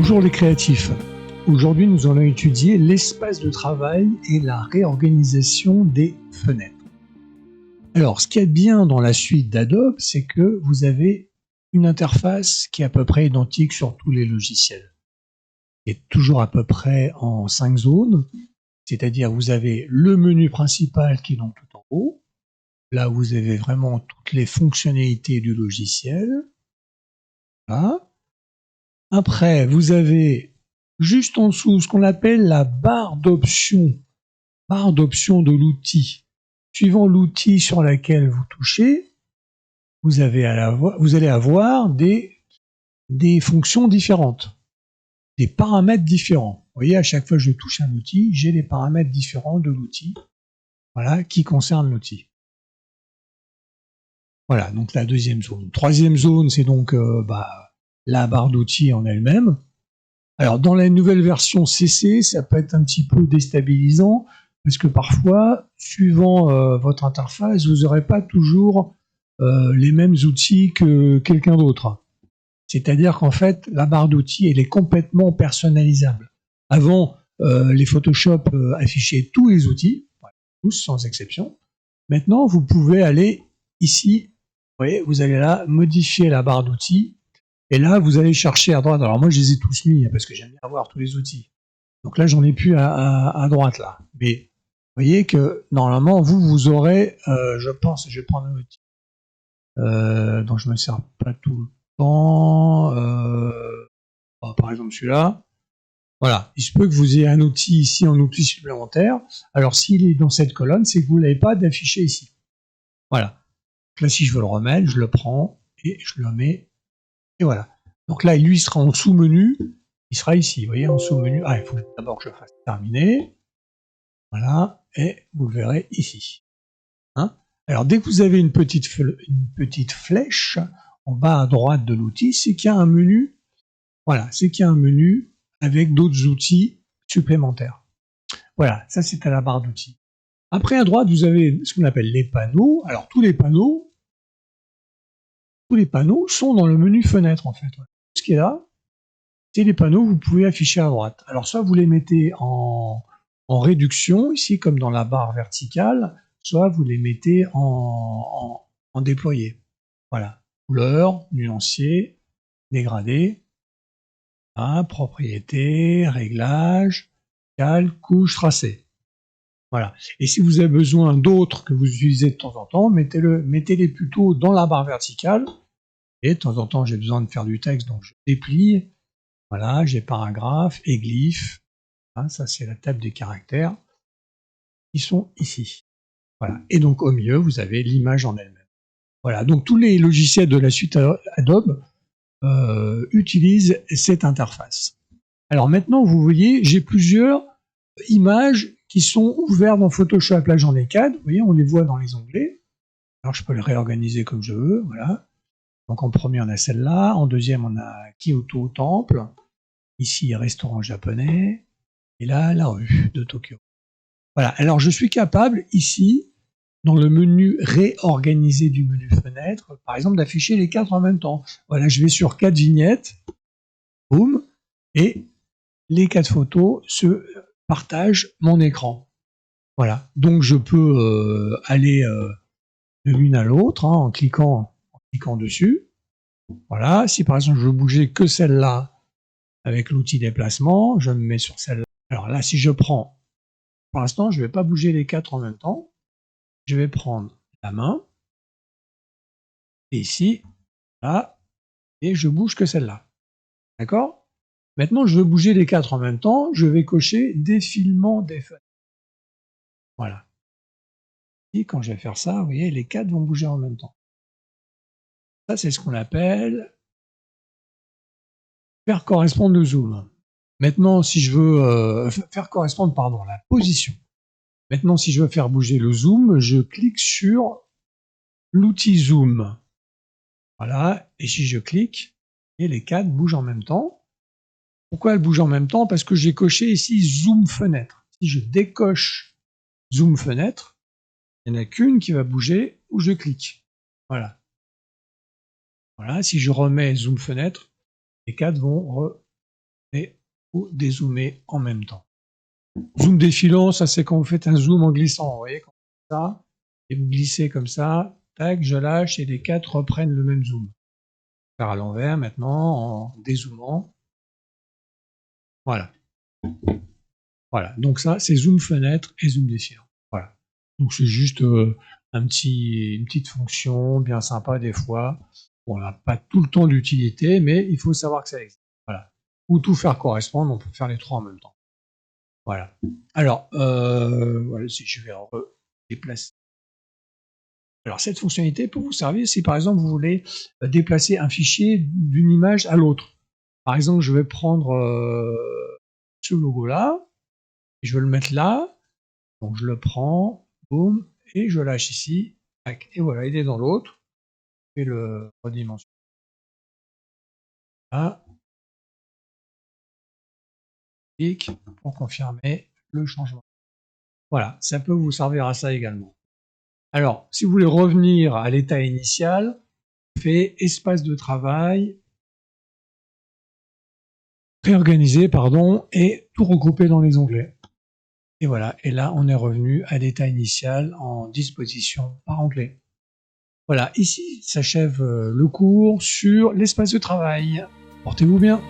Bonjour les créatifs. Aujourd'hui, nous allons étudier l'espace de travail et la réorganisation des fenêtres. Alors, ce qu'il y a de bien dans la suite d'Adobe, c'est que vous avez une interface qui est à peu près identique sur tous les logiciels. Elle est toujours à peu près en 5 zones, c'est-à-dire vous avez le menu principal qui est donc tout en haut, là vous avez vraiment toutes les fonctionnalités du logiciel. Voilà. Après, vous avez juste en dessous ce qu'on appelle la barre d'options de l'outil. Suivant l'outil sur lequel vous touchez, vous allez avoir des fonctions différentes, des paramètres différents. Vous voyez, à chaque fois que je touche un outil, j'ai les paramètres différents de l'outil, voilà, qui concernent l'outil. Voilà, donc la deuxième zone. Troisième zone, c'est donc la barre d'outils en elle-même. Alors, dans la nouvelle version CC, ça peut être un petit peu déstabilisant, parce que parfois, suivant votre interface, vous n'aurez pas toujours les mêmes outils que quelqu'un d'autre. C'est-à-dire qu'en fait, la barre d'outils, elle est complètement personnalisable. Avant, les Photoshop affichaient tous les outils, tous sans exception. Maintenant, vous pouvez aller ici, vous voyez, vous allez là, modifier la barre d'outils, et là, vous allez chercher à droite. Alors moi, je les ai tous mis, parce que j'aime bien avoir tous les outils. Donc là, j'en ai plus à droite, là. Mais vous voyez que, normalement, vous aurez, je pense, je vais prendre un outil dont je ne me sers pas tout le temps. Par exemple, celui-là. Voilà. Il se peut que vous ayez un outil ici, un outil supplémentaire. Alors, s'il est dans cette colonne, c'est que vous ne l'avez pas d'affiché ici. Voilà. Donc là, si je veux le remettre, je le prends et je le mets. Et voilà. Donc là, lui, il sera en sous-menu. Il sera ici, vous voyez, en sous-menu. Ah, il faut d'abord que je fasse terminer. Voilà. Et vous le verrez ici. Hein? Alors, dès que vous avez une petite flèche en bas à droite de l'outil, c'est qu'il y a un menu. Voilà, c'est qu'il y a un menu avec d'autres outils supplémentaires. Voilà, ça c'est à la barre d'outils. Après, à droite, vous avez ce qu'on appelle les panneaux. Alors, tous les panneaux sont dans le menu fenêtre, en fait. Ce qui est là, c'est les panneaux que vous pouvez afficher à droite. Alors, soit vous les mettez en réduction, ici, comme dans la barre verticale, soit vous les mettez en déployé. Voilà. Couleur, nuancier, dégradé, propriété, réglage, calque, couche, tracé. Voilà. Et si vous avez besoin d'autres que vous utilisez de temps en temps, mettez-les plutôt dans la barre verticale. Et de temps en temps, j'ai besoin de faire du texte, donc je déplie. Voilà, j'ai paragraphe et glyphe. Ça, c'est la table des caractères. Ils sont ici. Voilà. Et donc, au milieu, vous avez l'image en elle-même. Voilà. Donc, tous les logiciels de la suite Adobe utilisent cette interface. Alors maintenant, vous voyez, j'ai plusieurs images qui sont ouvertes dans Photoshop. Là, j'en ai 4. Vous voyez, on les voit dans les onglets. Alors, je peux les réorganiser comme je veux. Voilà. Donc, en premier, on a celle-là. En deuxième, on a Kyoto Temple. Ici, restaurant japonais. Et là, la rue de Tokyo. Voilà. Alors, je suis capable, ici, dans le menu réorganiser du menu fenêtre, par exemple, d'afficher les 4 en même temps. Voilà, je vais sur 4 vignettes. Boum. Et les 4 photos se partagent mon écran. Voilà. Donc, je peux aller de l'une à l'autre en cliquant dessus. Voilà. Si par exemple, je veux bouger que celle-là avec l'outil déplacement, je me mets sur celle-là. Alors là, si je prends, pour l'instant, je ne vais pas bouger les 4 en même temps. Je vais prendre la main, et ici, là, et je bouge que celle-là. D'accord? Maintenant, je veux bouger les 4 en même temps, je vais cocher défilement des fenêtres. Voilà. Et quand je vais faire ça, vous voyez, les 4 vont bouger en même temps. Ça, c'est ce qu'on appelle faire correspondre le zoom. Maintenant, si je veux faire correspondre, pardon, la position. Maintenant, si je veux faire bouger le zoom, je clique sur l'outil zoom. Voilà, et si je clique, et les 4 bougent en même temps. Pourquoi elles bougent en même temps? Parce que j'ai coché ici zoom fenêtre. Si je décoche zoom fenêtre, il n'y en a qu'une qui va bouger où je clique. Voilà. Voilà, si je remets zoom fenêtre, les 4 vont et vous dézoomez en même temps. Zoom défilant, ça c'est quand vous faites un zoom en glissant, vous voyez, comme ça, et vous glissez comme ça, tac, je lâche et les 4 reprennent le même zoom. Faire à l'envers maintenant en dézoomant. Voilà. Voilà. Donc ça, c'est zoom fenêtre et zoom défilant. Voilà. Donc c'est juste une petite fonction bien sympa des fois. Bon, on n'a pas tout le temps d'utilité, mais il faut savoir que ça existe. Voilà. Ou tout faire correspondre, on peut faire les trois en même temps. Voilà. Alors, voilà, si je vais déplacer. Alors, cette fonctionnalité peut vous servir si, par exemple, vous voulez déplacer un fichier d'une image à l'autre. Par exemple, je vais prendre ce logo-là, et je vais le mettre là. Donc, je le prends, boum, et je lâche ici. Et voilà, il est dans l'autre. Je fais le redimension. Là. Clic pour confirmer le changement. Voilà, ça peut vous servir à ça également. Alors, si vous voulez revenir à l'état initial, fait espace de travail, réorganiser, pardon, et tout regrouper dans les onglets. Et voilà, et là, on est revenu à l'état initial en disposition par onglet. Voilà, ici s'achève le cours sur l'espace de travail. Portez-vous bien.